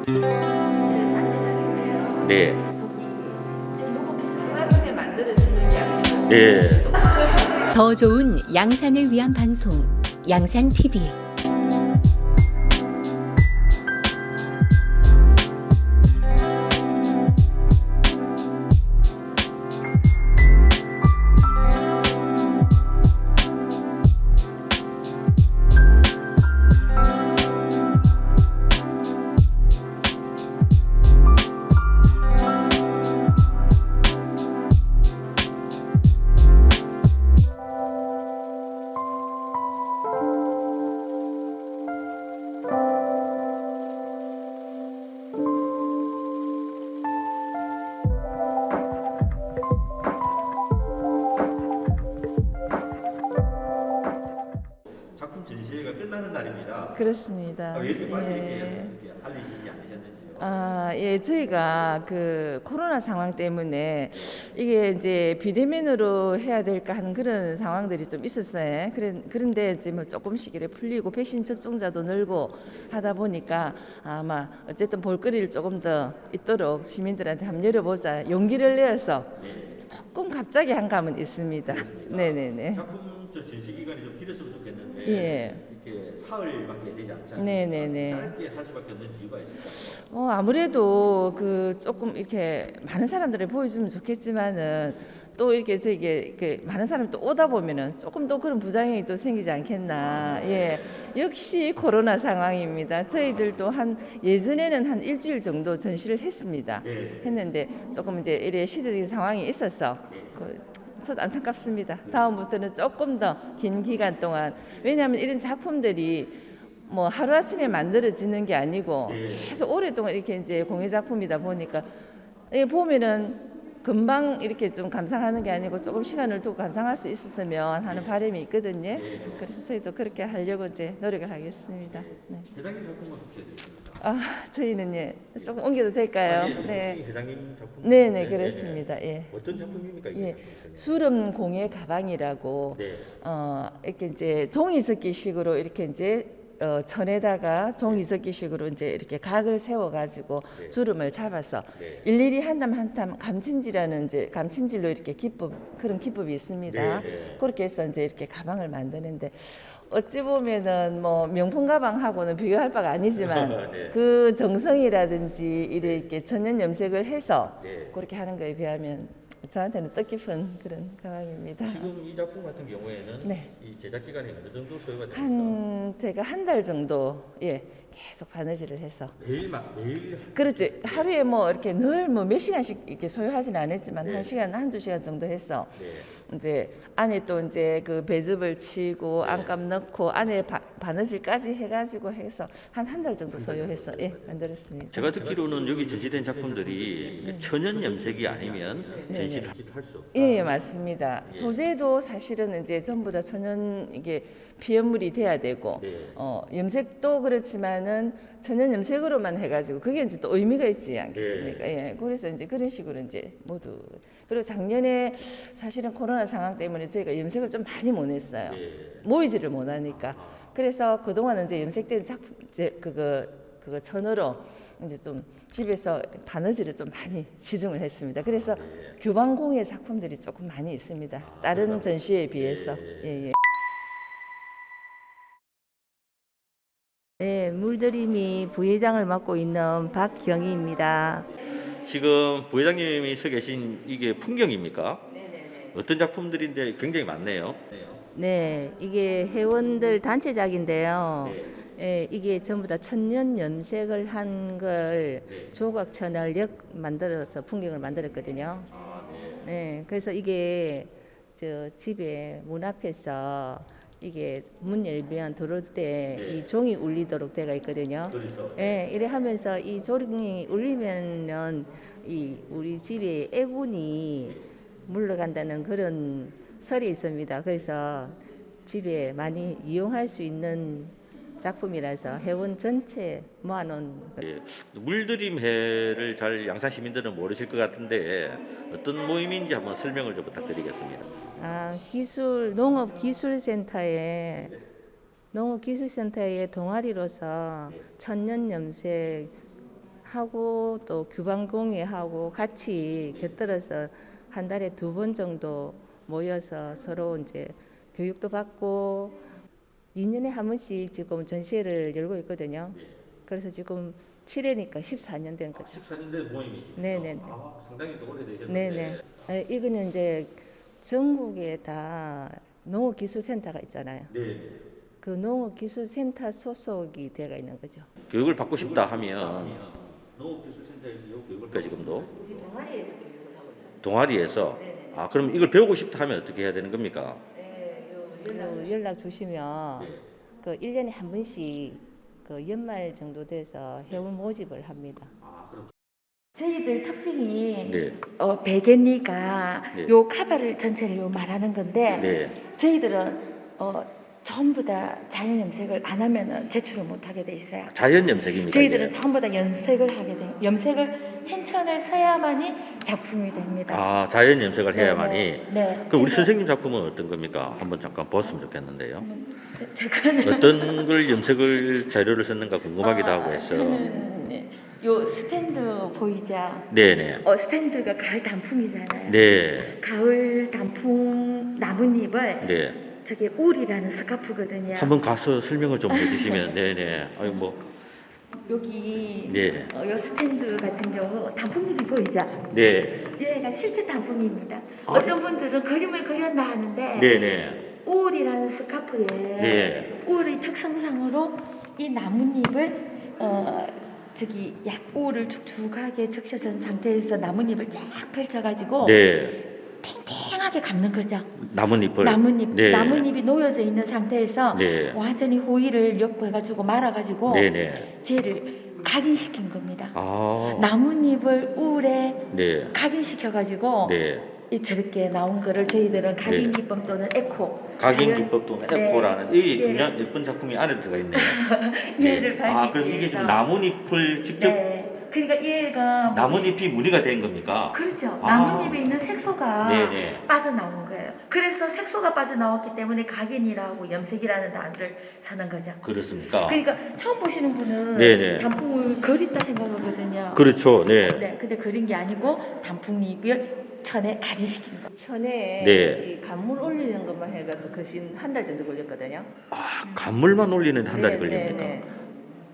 단체장인데요. 네. 너무 비스무리하게 만들어지는 게 아니고. 네. 더 좋은 양산을 위한 방송 양산 TV. 작품 전시회가 끝나는 날입니다. 그렇습니다. 왜 이렇게 빨리 예. 이렇게 알리시지 않으셨는지요? 예, 저희가 그 코로나 상황 때문에 이게 이제 비대면으로 해야 될까 하는 그런 상황들이 좀 있었어요. 그런데 이제 뭐 조금씩 이렇게 풀리고 백신 접종자도 늘고 하다 보니까 아마 어쨌든 볼거리를 조금 더 있도록 시민들한테 한번 열어보자 용기를 내어서 조금 갑자기 한 감은 있습니다. 네네네. 작품 전시 기간이 좀 길었으면 좋겠는데 예. 이렇게 사흘밖에 되지 않지 않습니까? 네네네. 짧게 할 수밖에 없는 이유가 있을까요? 아무래도 그 조금 이렇게 많은 사람들을 보여주면 좋겠지만은 또 이렇게 저기 많은 사람이 또 오다 보면은 조금 또 그런 부작용이 또 생기지 않겠나. 예, 역시 코로나 상황입니다. 저희들도 예전에는 한 일주일 정도 전시를 했습니다. 했는데 조금 이제 이래 시대적인 상황이 있어서 저도 안타깝습니다. 다음부터는 조금 더 긴 기간 동안, 왜냐하면 이런 작품들이 뭐 하루아침에 만들어지는 게 아니고 계속 오랫동안 이렇게 이제 공예 작품이다 보니까 보면은 금방 이렇게 좀 감상하는 게 아니고 조금 시간을 두고 감상할 수 있었으면 하는 바람이 있거든요. 그래서 저희도 그렇게 하려고 이제 노력을 하겠습니다. 네. 회장님 작품은 혹시 있습니까? 저희는 조금 옮겨도 될까요? 네. 회장님 작품. 네네, 그렇습니다. 예. 어떤 작품입니까? 이게? 예, 주름 공예 가방이라고 네. 이렇게 이제 종이접기식으로 이렇게 이제 천에다가 종이접기식으로 이제 이렇게 각을 세워가지고 주름을 잡아서 일일이 한 땀 한 땀 감침질하는 이제 감침질로 이렇게 그런 기법이 있습니다. 그렇게 해서 이제 이렇게 가방을 만드는데 어찌 보면은 뭐 명품 가방하고는 비교할 바가 아니지만 그 정성이라든지 이렇게 천연 염색을 해서 그렇게 하는 거에 비하면 저한테는 뜻깊은 그런 가방입니다. 지금 이 작품 같은 경우에는 네. 이 제작 기간이 어느 정도 소요가 됩니까? 제가 한 달 정도 계속 바느질을 해서 매일 그렇지. 하루에 뭐 이렇게 늘 뭐 몇 시간씩 이렇게 소요하지는 않았지만 한 시간 한두 시간 정도 해서 이제 안에 또 이제 그 배즙을 치고 안감 넣고 안에 바느질까지 해가지고 해서 한 달 정도 소요해서 만들었습니다. 제가 듣기로는 여기 전시된 작품들이 천연 염색이 아니면 전시를 할 수 없다. 예, 맞습니다. 소재도 사실은 이제 전부 다 천연 이게 피연물이 돼야 되고 염색도 그렇지만은 천연 염색으로만 해가지고 그게 이제 또 의미가 있지 않겠습니까? 예, 그래서 이제 그런 식으로 이제 모두 그리고 작년에 사실은 코로나 상황 때문에 저희가 염색을 좀 많이 못 했어요. 모이지를 못하니까 그래서 그 동안은 이제 염색된 작품 그거 천으로 이제 좀 집에서 바느질을 좀 많이 지중을 했습니다. 그래서 교방공예 작품들이 조금 많이 있습니다. 다른 전시회에 비해서. 예. 네, 물들임이 부회장을 맡고 있는 박경희입니다. 지금 부회장님이 서 계신 이게 풍경입니까? 어떤 작품들인데 굉장히 많네요. 네, 이게 회원들 단체작인데요. 이게 전부 다 천년 염색을 한 걸 조각천을 만들어서 풍경을 만들었거든요. 네, 그래서 이게 저 집에 문 앞에서 이게 문 열면 들어올 때 이 종이 울리도록 되어 있거든요. 예, 이래 하면서 이 종이 울리면은 이 우리 집에 애군이 물러간다는 그런 설이 있습니다. 그래서 집에 많이 이용할 수 있는 작품이라서 회원 전체 모아놓은 물들임회를 잘 양산 시민들은 모르실 것 같은데 어떤 모임인지 한번 설명을 좀 부탁드리겠습니다. 농업기술센터의 동아리로서 천년 염색 하고 또 규방공예하고 같이 곁들여서 한 달에 2번 정도 모여서 서로 이제 교육도 받고 2년에 한 번씩 지금 전시회를 열고 있거든요. 그래서 지금 7회니까 14년 된 거죠. 14년 된 모임이시죠? 네네. 상당히 또 오래되셨는데. 네네. 이거는 이제 전국에 다 농업기술센터가 있잖아요. 네. 그 농업기술센터 소속이 되어 있는 거죠. 교육을 받고 싶다 하면 농업기술센터에서 이 교육을 지금도 우리 동아리에서 교육을 하고 있어요. 동아리에서 그럼 이걸 배우고 싶다 하면 어떻게 해야 되는 겁니까? 연락 주시면 그 1년에 한 번씩 그 연말 정도 돼서 회원 모집을 합니다. 저희들 특징이 네. 베개니가 네. 요 카바를 전체를 요 말하는 건데 네. 저희들은 전부 다 자연 염색을 안 하면은 제출을 못 하게 돼 있어요. 자연 염색입니까? 저희들은 이게? 전부 다 염색을 하게 돼요. 염색을 hen천을 써야만이 작품이 됩니다. 자연 염색을 네, 해야만이. 네. 그럼 우리 그래서- 선생님 작품은 어떤 겁니까? 한번 잠깐 봤으면 좋겠는데요. 저거는 어떤 걸 염색을 재료를 썼는가 궁금하기도 하고 해서. 저는 요 스탠드 보이죠? 네네. 스탠드가 가을 단풍이잖아요. 네. 가을 단풍 나뭇잎을 네. 저게 울이라는 스카프거든요. 한번 가서 설명을 좀 해주시면. 네네. 아유 뭐. 여기 네. 요 스탠드 같은 경우 단풍잎이 보이죠? 네. 얘가 실제 단풍입니다. 어떤 분들은 그림을 그렸나 하는데 네네. 울이라는 스카프에 네. 울의 특성상으로 이 나뭇잎을 저기 약울을 축축하게 적셔진 상태에서 나뭇잎을 쫙 펼쳐가지고 네. 팽팽하게 감는 거죠. 나뭇잎을. 나뭇잎, 네. 나뭇잎이 놓여져 있는 상태에서 네. 완전히 호일을 엮어가지고 말아가지고 네네. 쟤를 각인시킨 겁니다. 아. 나뭇잎을 울에 네. 각인시켜가지고 네. 이 저렇게 나온 거를 저희들은 각인 기법 또는 에코 각인 자연- 기법 또는 네. 에코라는 이 예. 중요한 예쁜 작품이 안에 들어가 있네요. 얘를 네. 밝히기 그럼 이게 위해서. 지금 나뭇잎을 직접 네. 그러니까 얘가 나뭇잎이 무늬가 된 겁니까? 그렇죠. 아. 나뭇잎에 있는 색소가 네네. 빠져나온 거예요. 그래서 색소가 빠져나왔기 때문에 각인이라고 염색이라는 단어를 쓰는 거죠. 그렇습니까? 그러니까 처음 보시는 분은 네네. 단풍을 그렸다 생각하거든요. 그렇죠. 네. 네, 근데 그린 게 아니고 단풍잎을 천에 각인시킨 거. 천에 네. 이 간물 올리는 것만 해가지고 거신 한 달 정도 걸렸거든요. 간물만 올리는 한 달이 네, 걸립니까? 네,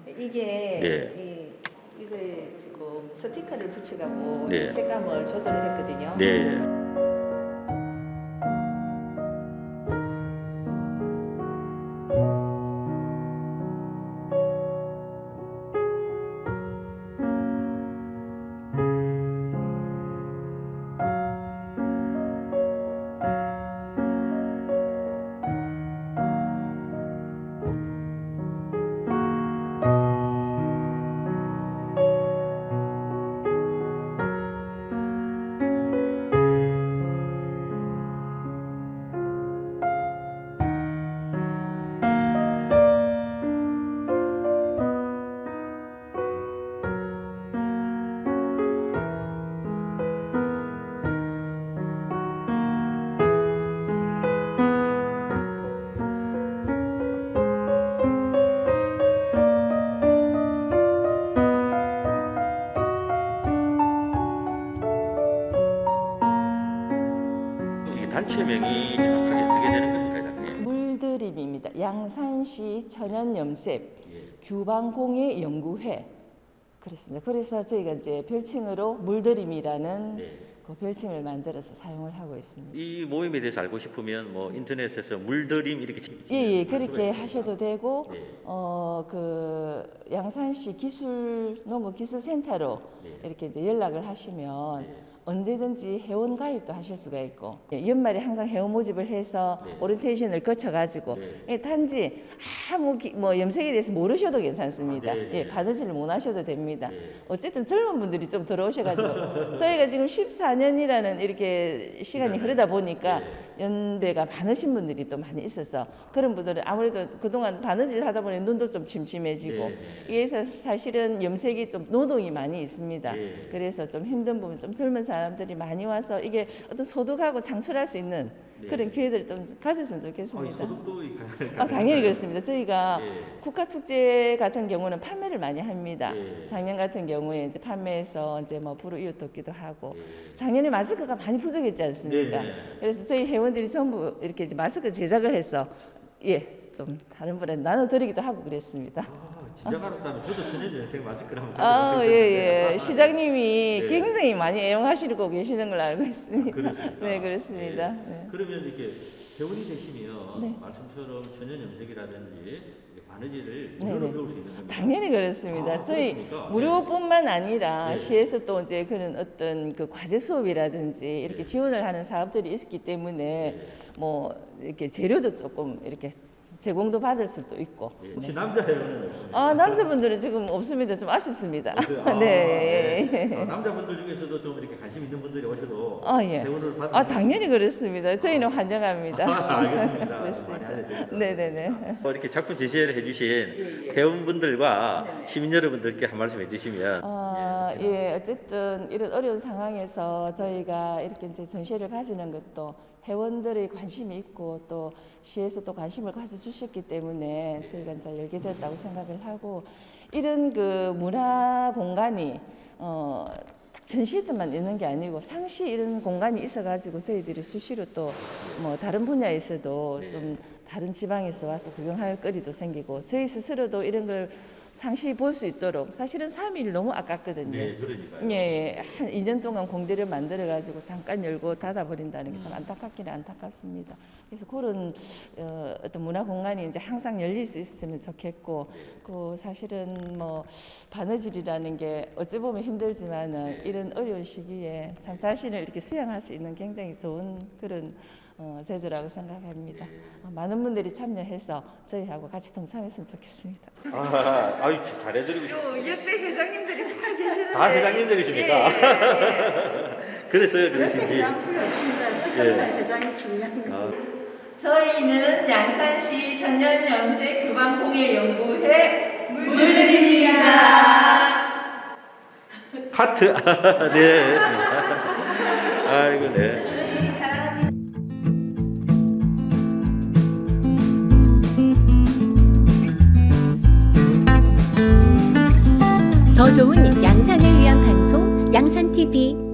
네. 이게 네. 이거에 지금 스티커를 붙여가고 네. 색감을 조절을 했거든요. 네. 이 단체명이 정확하게 어떻게 되는 겁니까, 회장님? 물드림입니다. 양산시 천연염색 규방공예 연구회 그렇습니다. 그래서 저희가 이제 별칭으로 물드림이라는 네. 그 별칭을 만들어서 사용을 하고 있습니다. 이 모임에 대해서 알고 싶으면 뭐 인터넷에서 물들임 이렇게 예, 그렇게 하셔도 되고, 네. 그 양산시 농업기술센터로 이렇게 이제 연락을 하시면 언제든지 회원 가입도 하실 수가 있고, 연말에 항상 회원 모집을 해서 오리엔테이션을 거쳐가지고, 예, 단지 아무 뭐 염색에 대해서 모르셔도 괜찮습니다. 예, 바느질을 못 하셔도 됩니다. 어쨌든 젊은 분들이 좀 들어오셔가지고 저희가 지금 14년이라는 이렇게 시간이 흐르다 보니까 연배가 많으신 분들이 또 많이 있어서 그런 분들은 아무래도 그동안 바느질 하다 보니 눈도 좀 침침해지고 이게 사실은 염색이 좀 노동이 많이 있습니다. 그래서 좀 힘든 부분 좀 젊은 사람 사람들이 많이 와서 이게 어떤 소득하고 창출할 수 있는 그런 기회들을 좀 가졌으면 좋겠습니다. 소득도 당연히 그렇습니다. 저희가 예. 국가축제 같은 경우는 판매를 많이 합니다. 예. 작년 같은 경우에 이제 판매해서 이제 뭐 불우 이웃 돕기도 하고 예. 작년에 마스크가 많이 부족했지 않습니까? 네. 그래서 저희 회원들이 전부 이렇게 이제 마스크 제작을 해서 좀 다른 분에 나눠드리기도 하고 그랬습니다. 진작 알았다면 저도 천연연생 마스크를 한번 예. 시장님이 네. 굉장히 많이 애용하시고 계시는 걸로 알고 있습니다. 그렇습니까? 네, 그렇습니다. 예. 네. 그러면 이렇게 회원이 되시면 말씀처럼 천연염색이라든지 바느질을 무료로 네네. 배울 수 있는 겁니다. 당연히 그렇습니다. 저희 그렇습니까? 무료뿐만 아니라 네. 시에서 또 이제 그런 어떤 그 과제 수업이라든지 이렇게 지원을 하는 사업들이 있기 때문에 뭐 이렇게 재료도 조금 이렇게 제공도 받을 수도 있고. 예. 혹시 남자 회원은 없습니까? 남자분들은 지금 없습니다. 좀 아쉽습니다. 없어요? 네. 남자분들 중에서도 좀 이렇게 관심 있는 분들이 오셔도 예. 회원을 받는 당연히 그렇습니다. 저희는 환영합니다. 알겠습니다. 그렇습니다. 많이 알려드릴게요. 네네네. 이렇게 작품 제시를 해주신 회원분들과 시민 여러분들께 한 말씀 해주시면 어쨌든 이런 어려운 상황에서 저희가 이렇게 이제 전시회를 가지는 것도 회원들의 관심이 있고 또 시에서도 관심을 가져주셨기 때문에 저희가 이제 열게 됐다고 생각을 하고 이런 그 문화 공간이 전시회들만 있는 게 아니고 상시 이런 공간이 있어가지고 저희들이 수시로 또 뭐 다른 분야에서도 좀 다른 지방에서 와서 구경할 거리도 생기고 저희 스스로도 이런 걸 상시 볼 수 있도록 사실은 3일 너무 아깝거든요. 네, 그러니까요. 예, 한 2년 동안 공대를 만들어가지고 잠깐 열고 닫아버린다는 게 참 안타깝기는 안타깝습니다. 그래서 그런 어떤 문화 공간이 이제 항상 열릴 수 있으면 좋겠고, 그 사실은 뭐 바느질이라는 게 어찌 보면 힘들지만은 이런 어려운 시기에 참 자신을 이렇게 수양할 수 있는 굉장히 좋은 그런 제조라고 생각합니다. 많은 분들이 참여해서 저희하고 같이 동참했으면 좋겠습니다. 아유 잘해드리고 싶어요. 또 역대 회장님들이 다 계시는데. 다 회장님들이십니까? 그래서요 그러신지. 회장이 중요한 거. 저희는 양산시 천연염색 교방공예연구회 물들입니다. 하트. 네. 아이고 네. 더 좋은 양산을 위한 방송 양산TV